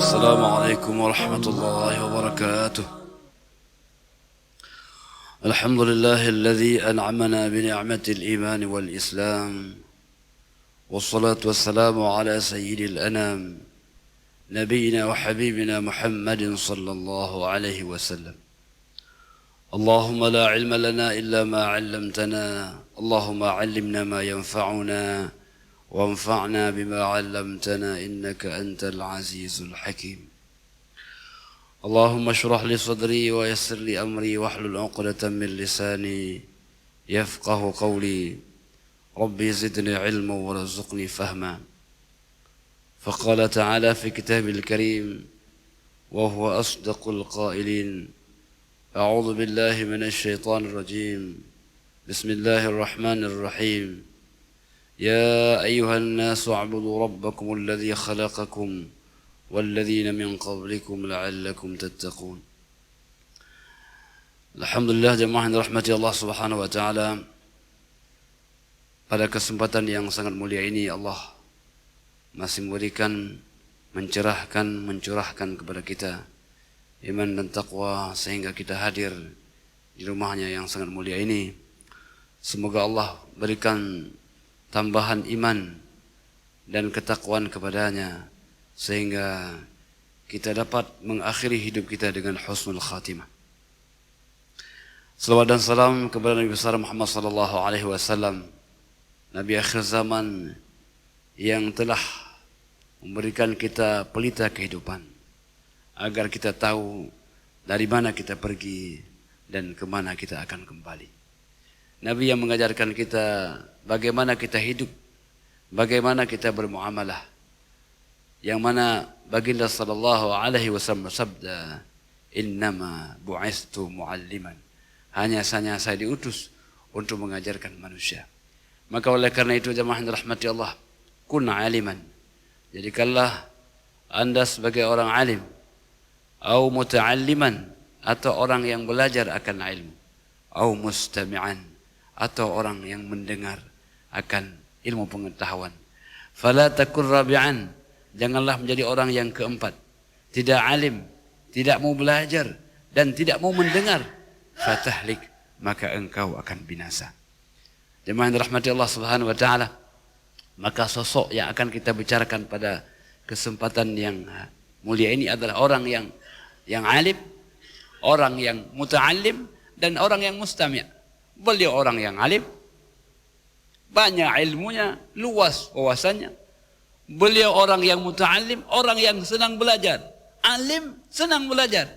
السلام عليكم ورحمة الله وبركاته. الحمد لله الذي أنعمنا بنعمة الإيمان والإسلام، والصلاة والسلام على سيد الأنام نبينا وحبيبنا محمد صلى الله عليه وسلم. اللهم لا علم لنا إلا ما علمتنا، اللهم علمنا ما ينفعنا وانفعنا بما علمتنا إنك أنت العزيز الحكيم. اللهم اشرح لي صدري ويسر لي أمري واحلل عقدة من لساني يفقه قولي. ربي زدني علما وارزقني فهما. فقال تعالى في كتابه الكريم وهو أصدق القائلين: أعوذ بالله من الشيطان الرجيم، بسم الله الرحمن الرحيم. يا أيها الناس اعبدوا ربكم الذي خلقكم والذين من قبلكم لعلكم تتقون. Alhamdulillah jemaah yang dirahmati Allah Subhanahu wa taala. Pada kesempatan yang sangat mulia ini Allah masih memberikan, mencurahkan kepada kita iman dan taqwa sehingga kita hadir di rumahnya yang sangat mulia ini. Semoga Allah berikan tambahan iman dan ketakwaan kepadanya sehingga kita dapat mengakhiri hidup kita dengan husnul khatimah. Salawat dan salam kepada Nabi besar Muhammad sallallahu alaihi wasallam, Nabi akhir zaman yang telah memberikan kita pelita kehidupan agar kita tahu dari mana kita pergi dan ke mana kita akan kembali. Nabi yang mengajarkan kita bagaimana kita hidup, bagaimana kita bermuamalah. Yang mana baginda sallallahu alaihi wasallam bersabda, "Innama bu'istu mu'alliman." Hanya saya diutus untuk mengajarkan manusia. Maka oleh karena itu jemaah yang dirahmati Allah, kun aliman. Jadikanlah Anda sebagai orang alim, au muta'alliman, atau orang yang belajar akan ilmu, au mustami'an, atau orang yang mendengar akan ilmu pengetahuan. Fala takun rabi'an, janganlah menjadi orang yang keempat, tidak alim, tidak mau belajar dan tidak mau mendengar. Fatahlik, maka engkau akan binasa. Jemaah yang dirahmati Allah Subhanahu wa taala, maka sosok yang akan kita bicarakan pada kesempatan yang mulia ini adalah orang yang alim, orang yang muta'allim dan orang yang mustami'. Beliau orang yang alim, banyak ilmunya, luas wawasannya. Beliau orang yang muta'allim, orang yang senang belajar. Alim, senang belajar.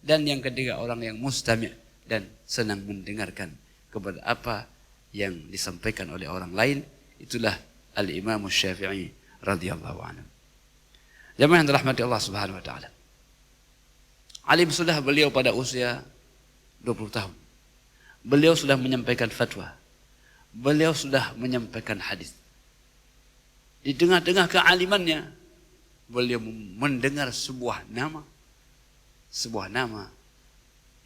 Dan yang ketiga orang yang mustami', dan senang mendengarkan kepada apa yang disampaikan oleh orang lain. Itulah Al-Imam Syafi'i radhiyallahu anhu. Jemaah yang dirahmati Allah Subhanahu wa taala. Alim sudah beliau pada usia 20 tahun. Beliau sudah menyampaikan fatwa. Beliau sudah menyampaikan hadis. Di tengah-tengah kealimannya, beliau mendengar sebuah nama,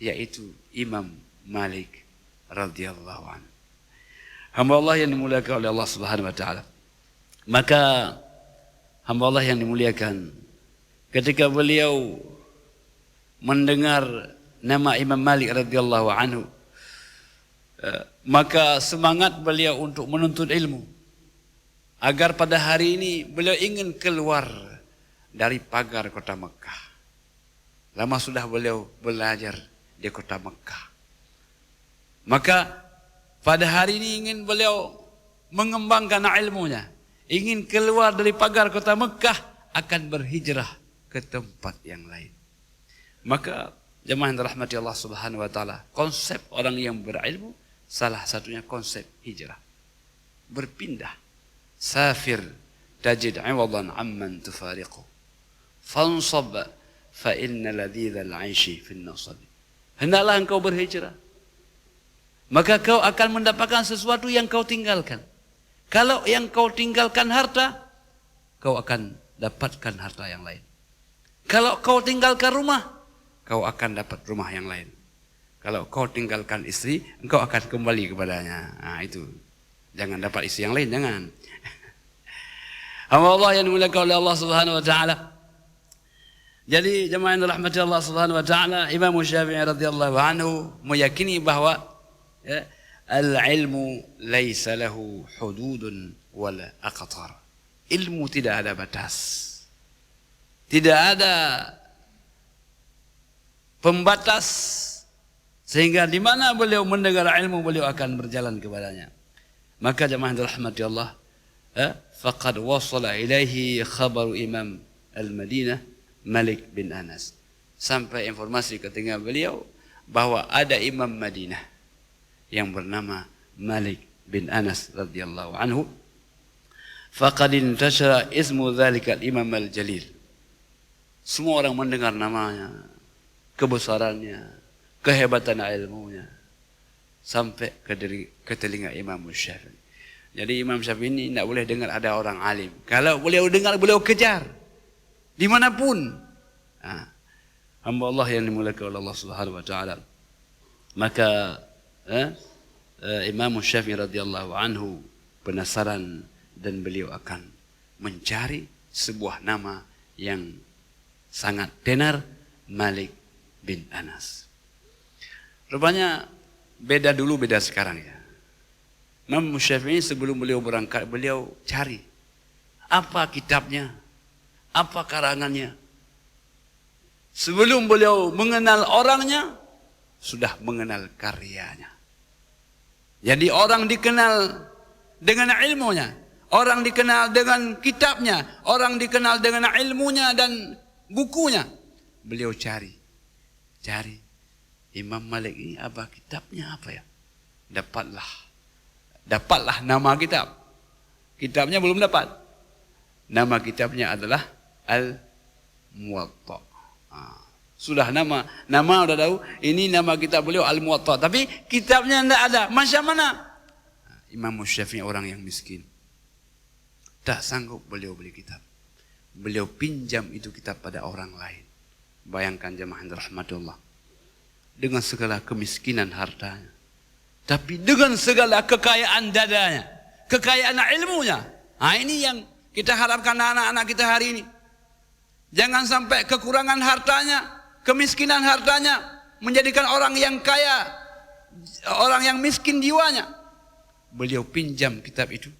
yaitu Imam Malik radhiyallahu anhu. Hamba Allah yang dimuliakan oleh Allah Subhanahu wa taala. Maka hamba Allah yang dimuliakan, ketika beliau mendengar nama Imam Malik radhiyallahu anhu, maka semangat beliau untuk menuntut ilmu, agar pada hari ini beliau ingin keluar dari pagar kota Mekah. Lama sudah beliau belajar di kota Mekah. Maka pada hari ini ingin beliau mengembangkan ilmunya, ingin keluar dari pagar kota Mekah, akan berhijrah ke tempat yang lain. Maka jemaah yang dirahmati Allah Subhanahu wa taala, konsep orang yang berilmu salah satunya konsep hijrah. Berpindah. Safir tajid 'iwadan 'amman tufariqu. Fansab fa inna ladhidhal 'aishi fin nasab. Hendaklah engkau berhijrah, maka kau akan mendapatkan sesuatu yang kau tinggalkan. Kalau yang kau tinggalkan harta, kau akan dapatkan harta yang lain. Kalau kau tinggalkan rumah, kau akan dapat rumah yang lain. Kalau kau tinggalkan istri, engkau akan kembali kepadanya. Nah, itu Jangan dapat isi yang lain, jangan. Hamba Allah yang dimuliakan oleh Allah Subhanahu wa taala. Jadi jemaah yang dirahmati Allah Subhanahu wa taala, Imam Syafi'i radhiyallahu anhu meyakini bahwa ya, al-ilmu laisa lahu hududun wala aqtar. Ilmu tidak ada batas. Tidak ada pembatas sehingga di mana beliau mendengar ilmu beliau akan berjalan kepadanya. Maka jemaah yang dirahmati Allah, faqad wasala ilaihi khabaru Imam al-Madinah Malik bin Anas. Sampai informasi ke telinga beliau bahwa ada Imam Madinah yang bernama Malik bin Anas radhiyallahu anhu. Faqad intashara ismu dzalika al-Imam al-Jalil. Semua orang mendengar namanya, kebesarannya, kehebatan ilmunya sampai ke telinga Imam Syafi'i. Jadi Imam Syafi'i ini tidak boleh dengar ada orang alim. Kalau beliau dengar, beliau kejar dimanapun. Hamba Allah yang dimuliakan oleh Allah Subhanahu wa taala. Maka Imam Syafi'i radhiyallahu anhu penasaran dan beliau akan mencari sebuah nama yang sangat tenar, Malik bin Anas. Rupanya beda dulu, beda sekarang ya. Imam Syafi'i sebelum beliau berangkat, beliau cari apa kitabnya, apa karangannya. Sebelum beliau mengenal orangnya, sudah mengenal karyanya. Jadi orang dikenal dengan ilmunya, orang dikenal dengan kitabnya, orang dikenal dengan ilmunya dan bukunya. Beliau cari Imam Malik ini apa kitabnya apa ya? Dapatlah nama kitab. Kitabnya belum dapat. Nama kitabnya adalah Al-Muwatta. Sudah nama sudah tahu, ini nama kitab beliau Al-Muwatta, tapi kitabnya tidak ada. Macam mana? Imam Syafi'i orang yang miskin. Tak sanggup beliau beli kitab. Beliau pinjam itu kitab pada orang lain. Bayangkan jemaah yang dirahmati Allah. Dengan segala kemiskinan hartanya, tapi dengan segala kekayaan dadanya, kekayaan ilmunya. Ini yang kita harapkan anak-anak kita hari ini. Jangan sampai kekurangan hartanya, kemiskinan hartanya menjadikan orang yang kaya, orang yang miskin jiwanya. Beliau pinjam kitab itu,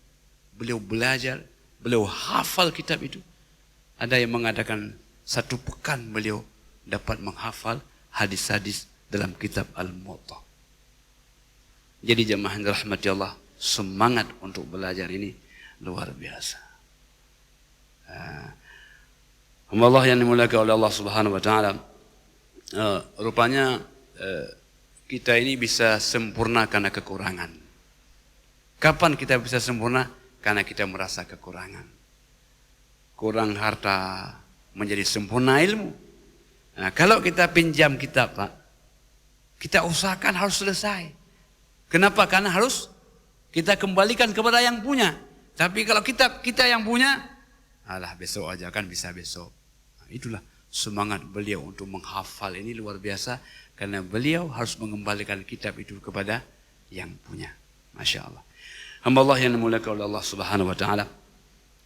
beliau belajar, beliau hafal kitab itu. Ada yang mengatakan 1 pekan beliau dapat menghafal hadis-hadis dalam kitab Al-Muwatta. Jadi jemaah yang dirahmati Allah, semangat untuk belajar ini luar biasa. Allah yang dimuliakan oleh Allah Subhanahu wa taala, rupanya kita ini bisa sempurna karena kekurangan. Kapan kita bisa sempurna? Karena kita merasa kekurangan. Kurang harta menjadi sempurna ilmu. Kalau kita pinjam kitab, Pak, kita usahakan harus selesai. Kenapa? Karena harus kita kembalikan kepada yang punya. Tapi kalau kita yang punya, alah besok aja kan bisa besok. Itulah semangat beliau untuk menghafal ini luar biasa. Karena beliau harus mengembalikan kitab itu kepada yang punya. Masya Allah. Hamba Allah yang dimuliakan oleh Allah Subhanahu wa taala.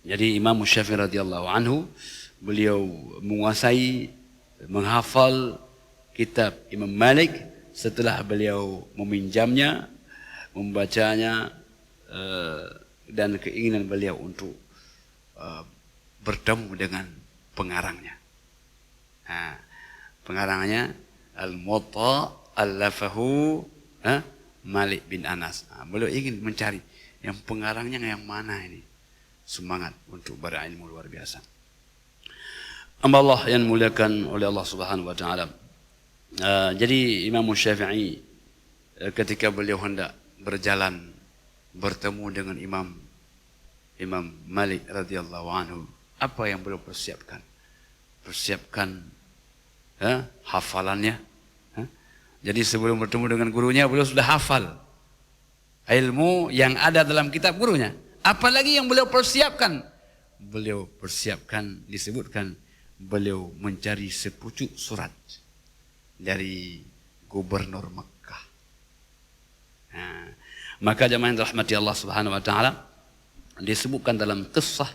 Jadi Imam Syafi'i radhiyallahu anhu, beliau menguasai menghafal kitab Imam Malik setelah beliau meminjamnya, membacanya, dan keinginan beliau untuk bertemu dengan pengarangnya. Pengarangnya Al-Muwatta Al-Lafahu Malik bin Anas. Beliau ingin mencari yang pengarangnya yang mana ini. Semangat untuk berilmu luar biasa. Allah yang muliakan oleh Allah Subhanahu wa taala. Jadi Imam Syafi'i ketika beliau hendak berjalan bertemu dengan Imam Malik radhiyallahu anhu, apa yang beliau persiapkan? Persiapkan hafalannya. Jadi sebelum bertemu dengan gurunya, beliau sudah hafal ilmu yang ada dalam kitab gurunya. Apalagi yang beliau persiapkan? Beliau persiapkan, disebutkan beliau mencari sepucuk surat dari gubernur Mekah. Maka jemaah yang dirahmati Allah Subhanahu wa taala, disebutkan dalam kisah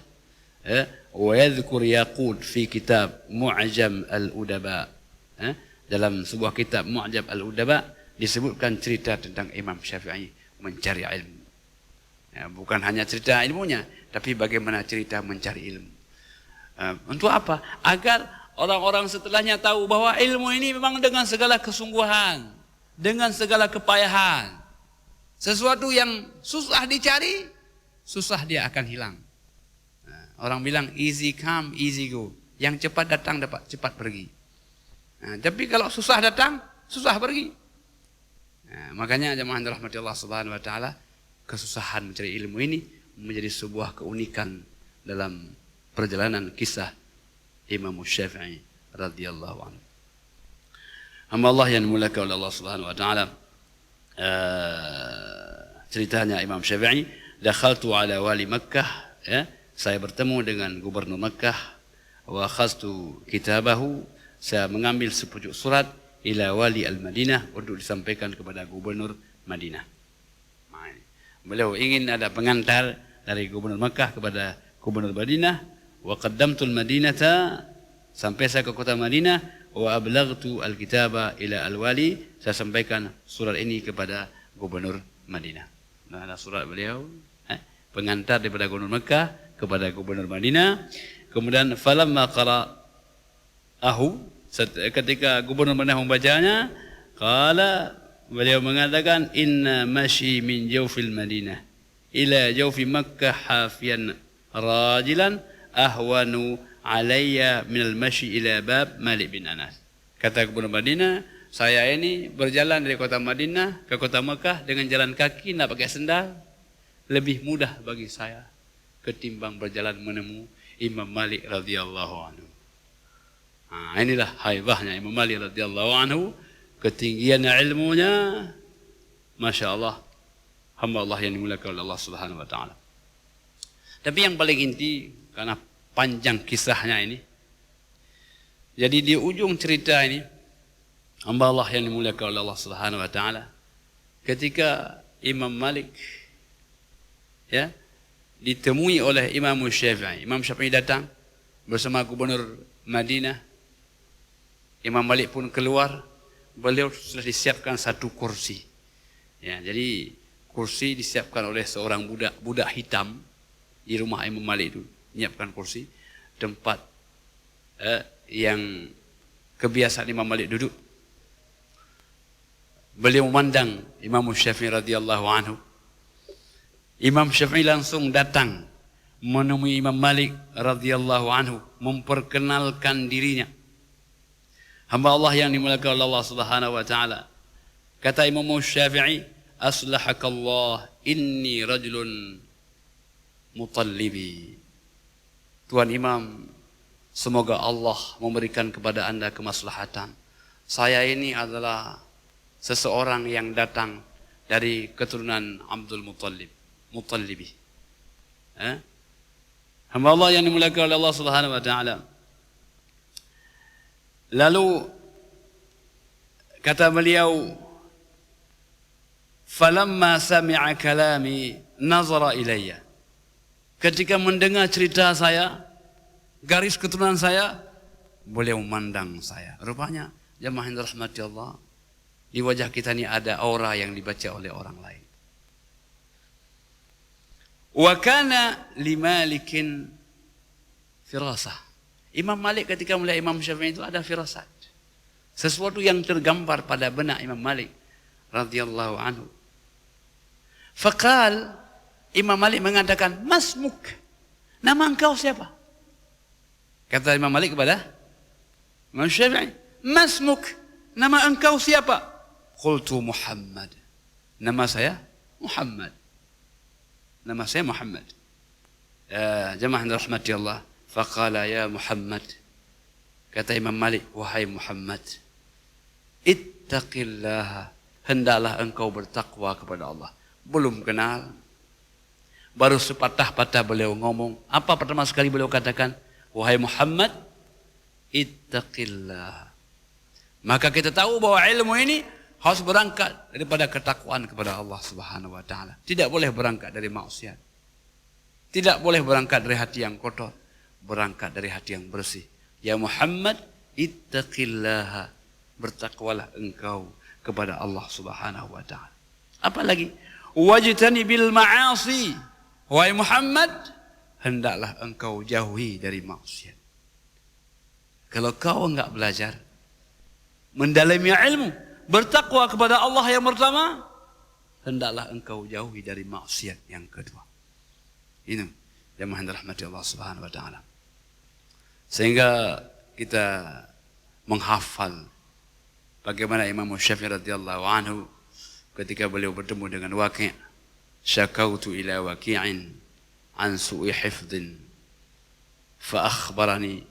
wa yadhkur Yaqut fi kitab Mu'jam al-Udaba. Dalam sebuah kitab Mu'jam al-Udaba disebutkan cerita tentang Imam Syafi'i mencari ilmu. Bukan hanya cerita ilmunya, tapi bagaimana cerita mencari ilmu. Untuk apa? Agar orang-orang setelahnya tahu bahwa ilmu ini memang dengan segala kesungguhan, dengan segala kepayahan. Sesuatu yang susah dicari, susah dia akan hilang. Orang bilang easy come, easy go. Yang cepat datang dapat cepat pergi. Tapi kalau susah datang, susah pergi. Makanya jemaah rahmati Allah Subhanahu wa taala, kesusahan mencari ilmu ini menjadi sebuah keunikan dalam perjalanan kisah Imam Syafi'i radhiyallahu anhu. Hamba Allah yang dimuliakan oleh Allah Subhanahu wa taala, ceritanya Imam Syafi'i, dakhaltu ala wali Makkah, saya bertemu dengan gubernur Makkah, wa akhadtu kitabahu, saya mengambil sepucuk surat ila wali al-Madinah untuk disampaikan kepada gubernur Madinah. Beliau ingin ada pengantar dari gubernur Makkah kepada gubernur Madinah. Wa qaddamtul Madinata, sampai saya ke kota Madinah, wa ablaghtu al-kitaba ila al-wali, saya sampaikan surat ini kepada gubernur Madinah. Nah, ada surat beliau, pengantar daripada gubernur Makkah kepada gubernur Madinah. Kemudian falamma qara'ahu, ketika gubernur Madinah membacanya, qala, beliau mengatakan, inna mashi min jawfil Madinah ila jawfi Makkah hafiyan rajilan ahwanu alayya minal mashi ila bab Malik bin Anas. Kata gubernur Madinah, saya ini berjalan dari kota Madinah ke kota Makkah dengan jalan kaki, tidak pakai sendal, lebih mudah bagi saya ketimbang berjalan menemui Imam Malik radhiyallahu anhu. Inilah haibahnya Imam Malik radhiyallahu anhu, ketinggian ilmunya, masya Allah, hamba Allah yang dimuliakan oleh Allah Subhanahu wa taala. Tapi yang paling inti, karena panjang kisahnya ini, jadi di ujung cerita ini, hamba Allah yang dimuliakan oleh Allah Subhanahu wa taala, ketika Imam Malik ditemui oleh Imam Syafi'i. Imam Syafi'i datang bersama gubernur Madinah. Imam Malik pun keluar. Beliau sudah disiapkan satu kursi. Jadi kursi disiapkan oleh seorang budak hitam di rumah Imam Malik itu. Menyiapkan kursi, tempat yang kebiasaan Imam Malik duduk. Beliau memandang Imam Syafi'i radhiyallahu anhu. Imam Syafi'i langsung datang menemui Imam Malik radhiyallahu anhu, memperkenalkan dirinya. Hamba Allah yang dimuliakan oleh Allah Subhanahu wa taala. Kata Imam Syafi'i, aslahakallah inni rajulun mutallibi. Tuan Imam, semoga Allah memberikan kepada Anda kemaslahatan. Saya ini adalah seseorang yang datang dari keturunan Abdul Muttalibi. Hamba Allah yang dimuliakan oleh Allah Subhanahu wa taala. Lalu kata beliau, falamma sami'a kalami nazara ilayya. Ketika mendengar cerita saya, garis keturunan saya, beliau memandang saya. Rupanya jemaah yang dirahmati Allah, di wajah kita ini ada aura yang dibaca oleh orang lain. Wa kana limalikin firasah. Imam Malik ketika melihat Imam Syafi'i itu ada firasat. Sesuatu yang tergambar pada benak Imam Malik radhiyallahu anhu. Faqal, Imam Malik mengatakan, masmuk, nama engkau siapa? Kata Imam Malik kepada Imam Syafi'i, masmuk, nama engkau siapa? Qultu Muhammad, nama saya Muhammad. Nama saya Muhammad. Jemaah yang dirahmati Allah. Faqala ya Muhammad. Kata Imam Malik, wahai Muhammad, ittaqillah, hendaklah engkau bertakwa kepada Allah. Belum kenal, baru sepatah-patah beliau ngomong. Apa pertama sekali beliau katakan? Wahai Muhammad, ittaqillah. Maka kita tahu bahwa ilmu ini harus berangkat daripada ketakwaan kepada Allah Subhanahu wa taala. Tidak boleh berangkat dari maksiat. Tidak boleh berangkat dari hati yang kotor, berangkat dari hati yang bersih. Ya Muhammad, ittaqillaha, bertakwalah engkau kepada Allah Subhanahu wa taala. Apalagi wajtanibil ma'asi. Wahai Muhammad, hendaklah engkau jauhi dari maksiat. Kalau kau enggak belajar, mendalami ilmu, bertakwa kepada Allah yang pertama, hendaklah engkau jauhi dari maksiat yang kedua. Ini jemaah yang dirahmati Allah Subhanahu wa taala. Sehingga kita menghafal bagaimana Imam Syafi'i radhiyallahu anhu ketika beliau bertemu dengan Waqi', syakautu ila Waqi'in an su'i hifdhin fa akhbarani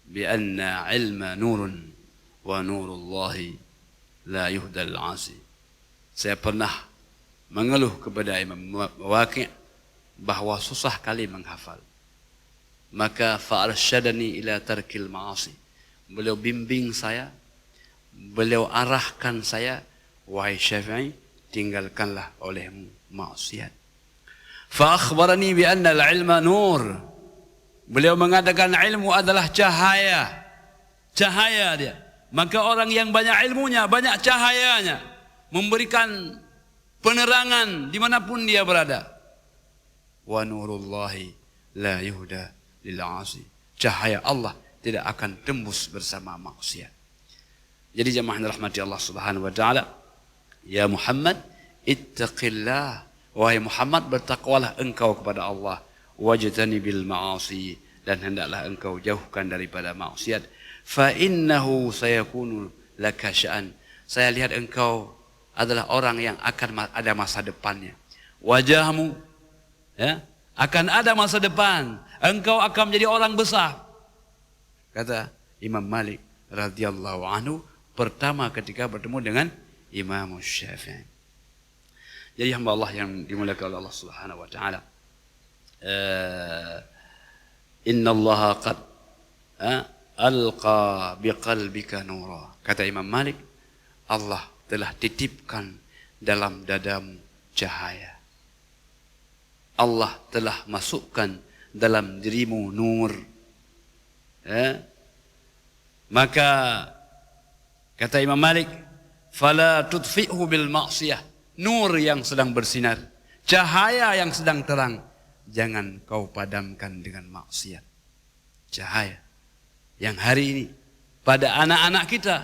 bi anna ilma nurun wa nurullahi la yuhdal 'asi. Saya pernah mengeluh kepada Imam Waqi' bahwa susah kali menghafal. Maka fa'arsyadani ila tarkil ma'asi. Beliau bimbing saya, beliau arahkan saya, wahai Syafi'i, tinggalkanlah olehmu maksiat. Fa akhbarani bi anna al-ilma nur. Beliau mengatakan ilmu adalah cahaya. Cahaya dia. Maka orang yang banyak ilmunya, banyak cahayanya, memberikan penerangan dimanapun dia berada. Wa nurullahi la yuhda lil 'asi. Cahaya Allah tidak akan tembus bersama maksiat. Jadi jemaah yang dirahmati Allah Subhanahu wa taala, ya Muhammad, ittaqillah. Wahai Muhammad, bertakwalah engkau kepada Allah. Wajtanibil ma'asi, dan hendaklah engkau jauhkan daripada maksiat. Fa innahu sayakunu laka sya'an. Saya lihat engkau adalah orang yang akan ada masa depannya. Wajahmu ya, akan ada masa depan. Engkau akan menjadi orang besar. Kata Imam Malik radhiyallahu anhu pertama ketika bertemu dengan Imam Syafi'i. Jadi hamba Allah yang dimuliakan oleh Allah Subhanahu wa taala. Inna Allah qad alqa biqalbika nura. Kata Imam Malik, Allah telah titipkan dalam dadamu cahaya. Allah telah masukkan dalam dirimu nur. Maka kata Imam Malik, fala tudfi'hu bil ma'siyah. Nur yang sedang bersinar, cahaya yang sedang terang, jangan kau padamkan dengan maksiat. Cahaya yang hari ini pada anak-anak kita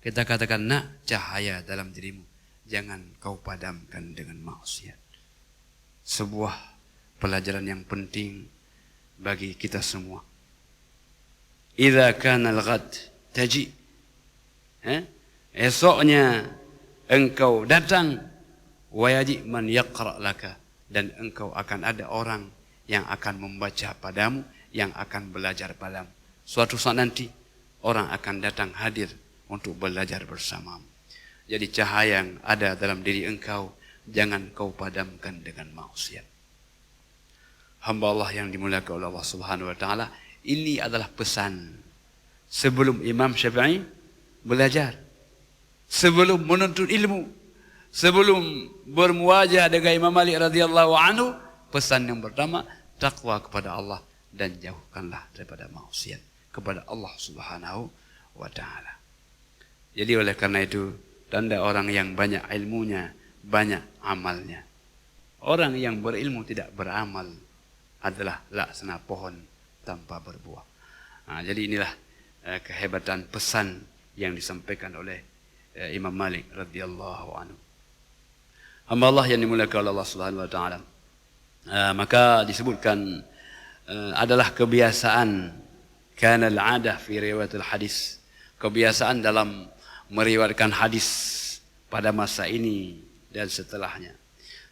katakan, nak, cahaya dalam dirimu, jangan kau padamkan dengan maksiat. Sebuah pelajaran yang penting bagi kita semua. Idza kana al-ghad taji, esoknya engkau datang, wa yaji man yaqra laka, dan engkau akan ada orang yang akan membaca padamu, yang akan belajar padamu. Suatu saat nanti orang akan datang hadir untuk belajar bersamamu. Jadi cahaya yang ada dalam diri engkau jangan kau padamkan dengan maksiat. Hamba Allah yang dimuliakan oleh Allah Subhanahu wa taala, ini adalah pesan sebelum Imam Syafi'i belajar, sebelum menuntut ilmu, sebelum bermuwajah dengan Imam Malik radhiyallahu anhu. Pesan yang pertama, takwa kepada Allah dan jauhkanlah daripada maksiat kepada Allah Subhanahu wa taala. Jadi oleh karena itu, tanda orang yang banyak ilmunya, banyak amalnya. Orang yang berilmu tidak beramal adalah laksana pohon tanpa berbuah. Jadi inilah kehebatan pesan yang disampaikan oleh Imam Malik radhiyallahu anhu. Hamba Allah yang dimuliakan oleh Allah Subhanahu wa taala. Maka disebutkan adalah kebiasaan, kana al-'adah fi riwayat al-hadis, kebiasaan dalam meriwayatkan hadis pada masa ini dan setelahnya.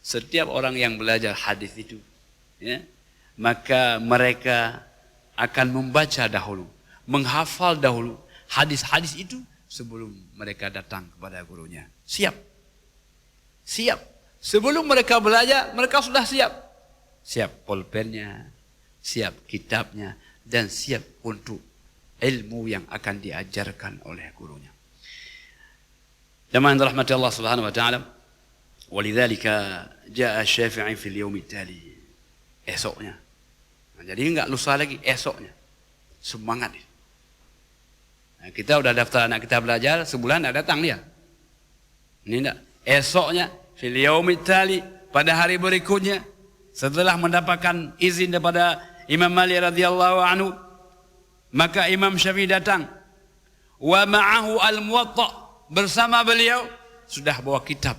Setiap orang yang belajar hadis itu, ya, maka mereka akan membaca dahulu, menghafal dahulu hadis-hadis itu sebelum mereka datang kepada gurunya. Siap. Sebelum mereka belajar, mereka sudah siap. Siap pulpennya, siap kitabnya, dan siap untuk ilmu yang akan diajarkan oleh gurunya. Jamaah yang dirahmati Allah Subhanahu wa taala, walidzalika jaa Syafi'i fil yaum tali. Esoknya. Jadi enggak lusa lagi, esoknya. Semangat. Nah, kita udah daftar anak kita belajar, sebulan enggak datang dia. Ini enggak. Esoknya fil yaum tali, pada hari berikutnya setelah mendapatkan izin daripada Imam Malik radhiyallahu anhu, maka Imam Syafi'i datang. Wa ma'ahu al-Muwatta, bersama beliau sudah bawa kitab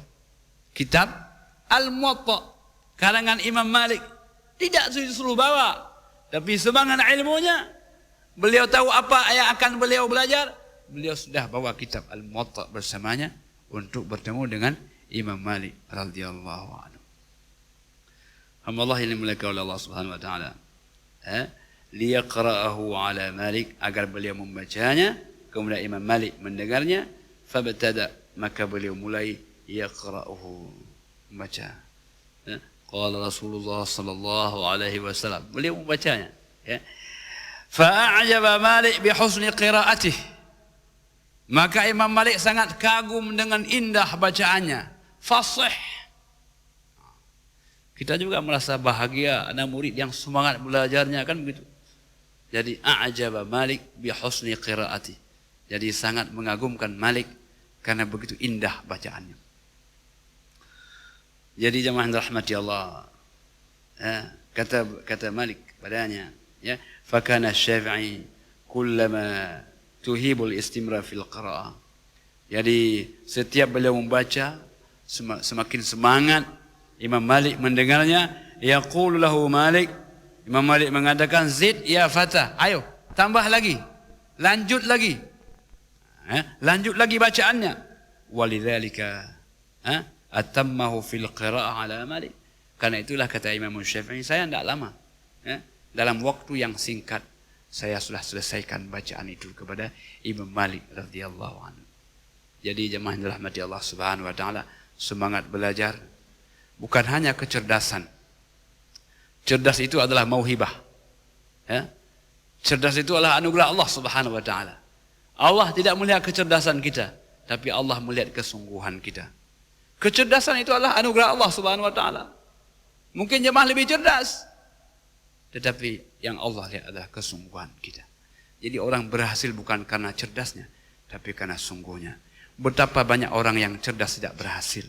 Al-Muwatta karangan Imam Malik. Tidak disuruh bawa, tapi semangat ilmunya, beliau tahu apa yang akan beliau belajar, beliau sudah bawa kitab Al-Muwatta bersamanya untuk bertemu dengan Imam Malik radhiyallahu anhu. Allah yang dimuliakan oleh Allah Subhanahu wa taala, liyaqra'ahu ala Malik, agar beliau membacanya, kemudian Imam Malik mendengarnya. Fabtada, maka beliau mulai yaqra'uhu, membaca. Qala Rasulullah sallallahu alaihi wasallam, beliau membacanya. Fa'ajaba Malik bi husni qira'atih, maka Imam Malik sangat kagum dengan indah bacaannya, fasih. Kita juga merasa bahagia anak murid yang semangat belajarnya, kan begitu. Jadi a'jaba Malik bi husni qira'atih, jadi sangat mengagumkan Malik karena begitu indah bacaannya. Jadi jemaah yang dirahmati Allah, kata Malik padanya, ya, fakana Syafi'i kullama tuhibul istimrar fil qira'ah. Jadi setiap beliau membaca semakin semangat Imam Malik mendengarnya. Yaqulu lahu Malik, Imam Malik mengatakan, zid ya fata, ayo tambah lagi, lanjut lagi. Lanjut lagi bacaannya. Walidzalika atammahu fil qira'ah ala Malik. Karena itulah kata Imam Syafi'i, saya tidak lama, dalam waktu yang singkat saya sudah selesaikan bacaan itu kepada Imam Malik radhiyallahu anhu. Jadi jemaah yang dirahmati Allah Subhanahu wa taala, semangat belajar bukan hanya kecerdasan. Cerdas itu adalah mauhibah. Cerdas itu adalah anugerah Allah Subhanahu wa taala. Allah tidak melihat kecerdasan kita, tapi Allah melihat kesungguhan kita. Kecerdasan itu adalah anugerah Allah Subhanahu wa taala. Mungkin jemaah lebih cerdas, tetapi yang Allah lihat adalah kesungguhan kita. Jadi orang berhasil bukan karena cerdasnya, tapi karena sungguhnya. Betapa banyak orang yang cerdas tidak berhasil,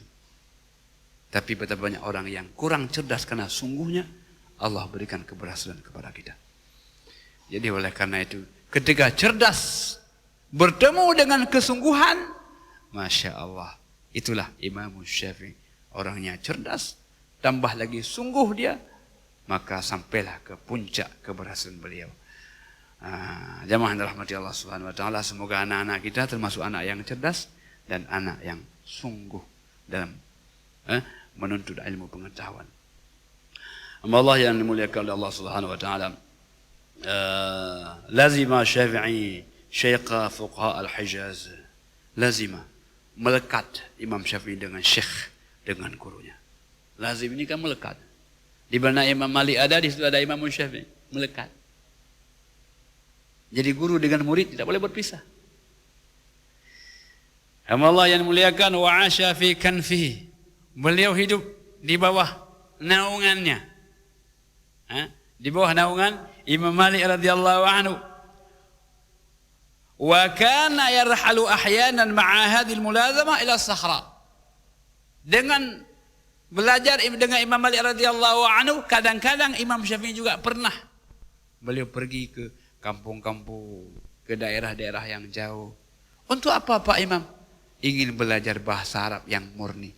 tapi betapa banyak orang yang kurang cerdas karena sungguhnya, Allah berikan keberhasilan kepada kita. Jadi oleh karena itu, ketika cerdas bertemu dengan kesungguhan, Masya Allah, itulah Imam Syafi'i. Orangnya cerdas, tambah lagi sungguh dia, maka sampailah ke puncak keberhasilan beliau. Jamaah yang dirahmati Allah Subhanahu wa taala, semoga anak-anak kita termasuk anak yang cerdas dan anak yang sungguh dalam menuntut ilmu pengetahuan. Allah yang dimuliakan oleh Allah Subhanahu wa taala, lazima Syafi'i syaikha fuqaha al-Hijaz, lazima, melekat Imam Syafi'i dengan syekh, dengan gurunya. Lazim ini kan melekat. Di mana Imam Malik ada, di situ ada Imam Syafi'i, melekat. Jadi guru dengan murid tidak boleh berpisah. Allah yang muliakan, wa 'asha fi kanfihi, beliau hidup di bawah naungannya, di bawah naungan Imam Malik radhiyallahu anhu. Wa kana yarhalu ahyanan ma'a hadhihi al-mulazamah ila as-sakhra. Dengan belajar dengan Imam Malik radhiyallahu anhu, kadang-kadang Imam Syafi'i juga pernah beliau pergi ke kampung-kampung, ke daerah-daerah yang jauh. Untuk apa Pak Imam? Ingin belajar bahasa Arab yang murni.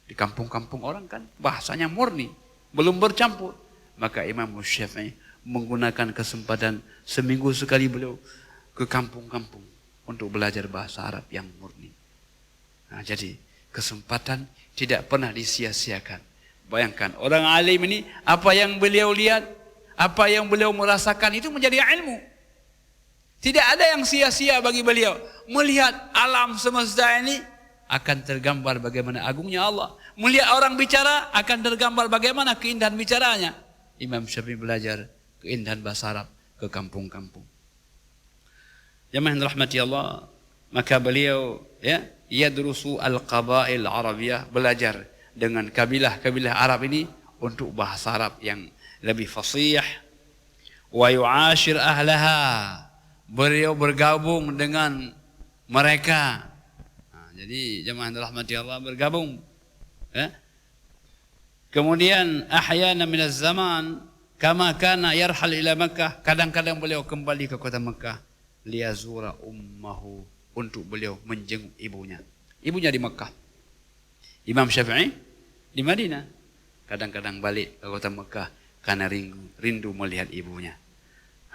Di kampung-kampung orang kan bahasanya murni, belum bercampur. Maka Imam Syafi'i menggunakan kesempatan seminggu sekali beliau ke kampung-kampung untuk belajar bahasa Arab yang murni. Jadi kesempatan tidak pernah disia-siakan. Bayangkan orang alim ini, apa yang beliau lihat, apa yang beliau merasakan itu menjadi ilmu. Tidak ada yang sia-sia bagi beliau. Melihat alam semesta ini akan tergambar bagaimana agungnya Allah. Melihat orang bicara akan tergambar bagaimana keindahan bicaranya. Imam Syafi'i belajar keindahan bahasa Arab ke kampung-kampung. Jamaah yang dirahmati Allah, maka beliau yadrusu al-qabail Arabiyah, belajar dengan kabilah-kabilah Arab ini untuk bahasa Arab yang lebih fasih. Wa yu'ashir ahlaha, beliau bergabung dengan mereka. Jadi jemaah rahmati Allah bergabung. Kemudian ahyana minaz zaman kama kana yarhal ila Makkah, kadang-kadang beliau kembali ke kota Makkah liyazura ummahu, untuk beliau menjenguk ibunya. Ibunya di Makkah, Imam Syafi'i di Madinah, kadang-kadang balik ke kota Makkah karena rindu melihat ibunya.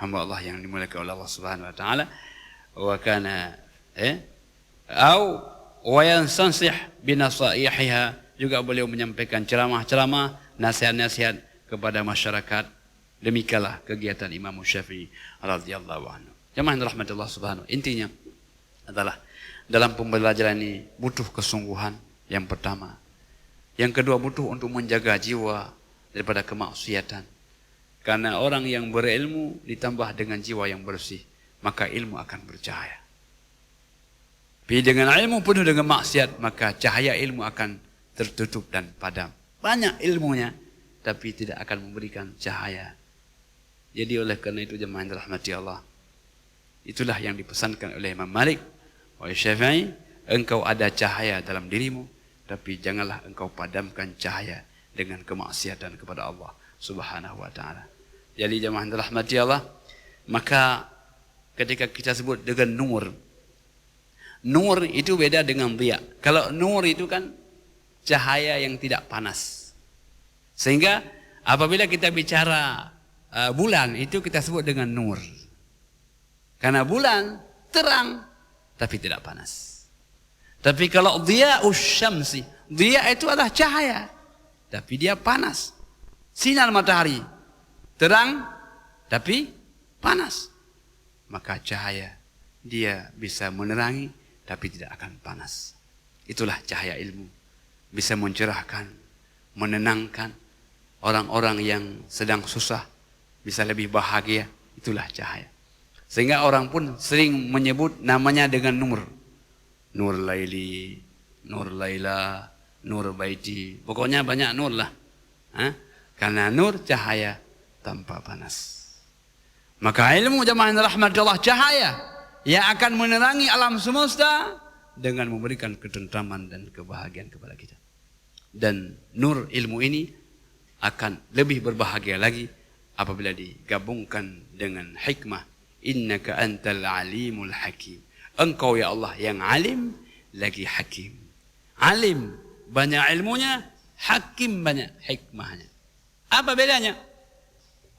Hamba Allah yang dimuliakan oleh Allah Subhanahu wa taala. Wa kana wa yansansih binasaihiha, juga beliau menyampaikan ceramah-ceramah, nasihat-nasihat kepada masyarakat. Demikianlah kegiatan Imam Syafi'i radhiyallahu anhu. Jemaah rahmatullah subhanahu. Intinya adalah dalam pembelajaran ini butuh kesungguhan yang pertama. Yang kedua butuh untuk menjaga jiwa daripada kemaksiatan. Karena orang yang berilmu ditambah dengan jiwa yang bersih, maka ilmu akan bercahaya. Tapi dengan ilmu penuh dengan maksiat, maka cahaya ilmu akan tertutup dan padam. Banyak ilmunya, tapi tidak akan memberikan cahaya. Jadi oleh karena itu jemaah yang dirahmati Allah, itulah yang dipesankan oleh Imam Malik wa Syafi'i, engkau ada cahaya dalam dirimu, tapi janganlah engkau padamkan cahaya dengan kemaksiatan kepada Allah Subhanahu wa taala. Jadi jemaah yang dirahmati Allah, maka ketika kita sebut dengan nur, nur itu beda dengan dhiya. Kalau nur itu kan cahaya yang tidak panas. Sehingga apabila kita bicara bulan, itu kita sebut dengan nur. Karena bulan terang tapi tidak panas. Tapi kalau dhiya'us syamsi, dhiya itu adalah cahaya tapi dia panas. Sinar matahari terang tapi panas. Maka cahaya dia bisa menerangi tapi tidak akan panas. Itulah cahaya ilmu. Bisa mencerahkan, menenangkan orang-orang yang sedang susah, bisa lebih bahagia. Itulah cahaya. Sehingga orang pun sering menyebut namanya dengan nur. Nur Laili, Nur Laila, Nur Baiti. Pokoknya banyak nur lah. Karena nur cahaya tanpa panas. Maka ilmu jemaah rahmatullah, cahaya yang akan menerangi alam semesta dengan memberikan ketentraman dan kebahagiaan kepada kita. Dan nur ilmu ini akan lebih berbahagia lagi apabila digabungkan dengan hikmah. Innaka antal alimul hakim. Engkau ya Allah yang alim lagi hakim. Alim banyak ilmunya, hakim banyak hikmahnya. Apa bedanya?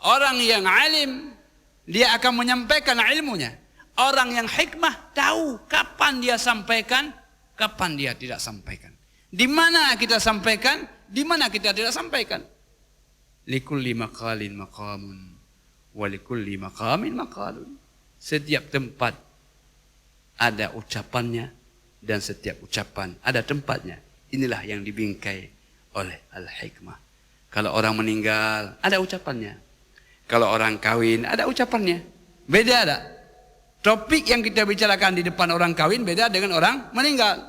Orang yang alim dia akan menyampaikan ilmunya. Orang yang hikmah tahu kapan dia sampaikan, kapan dia tidak sampaikan. Di mana kita sampaikan, di mana kita tidak sampaikan. Likulli maqalin maqamun wa likulli maqamin maqalun. Setiap tempat ada ucapannya dan setiap ucapan ada tempatnya. Inilah yang dibingkai oleh al-hikmah. Kalau orang meninggal ada ucapannya. Kalau orang kawin ada ucapannya. Beda ada. Topik yang kita bicarakan di depan orang kawin beda dengan orang meninggal.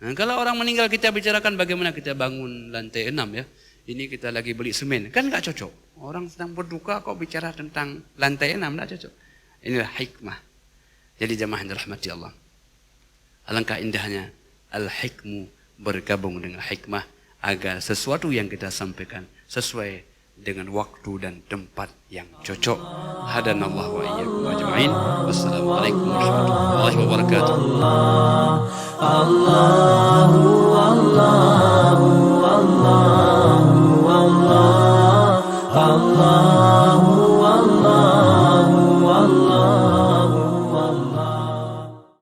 Nah, kalau orang meninggal kita bicarakan bagaimana kita bangun lantai 6 ya. Ini kita lagi beli semen. Kan enggak cocok. Orang sedang berduka kok bicara tentang lantai 6, enggak cocok. Inilah hikmah. Jadi jemaah yang dirahmati Allah, alangkah indahnya al-hikmu bergabung dengan hikmah agar sesuatu yang kita sampaikan sesuai dengan waktu dan tempat yang cocok. Hadanallahu wa iyyakum ajma'in. Wassalamualaikum warahmatullahi wabarakatuh. Allah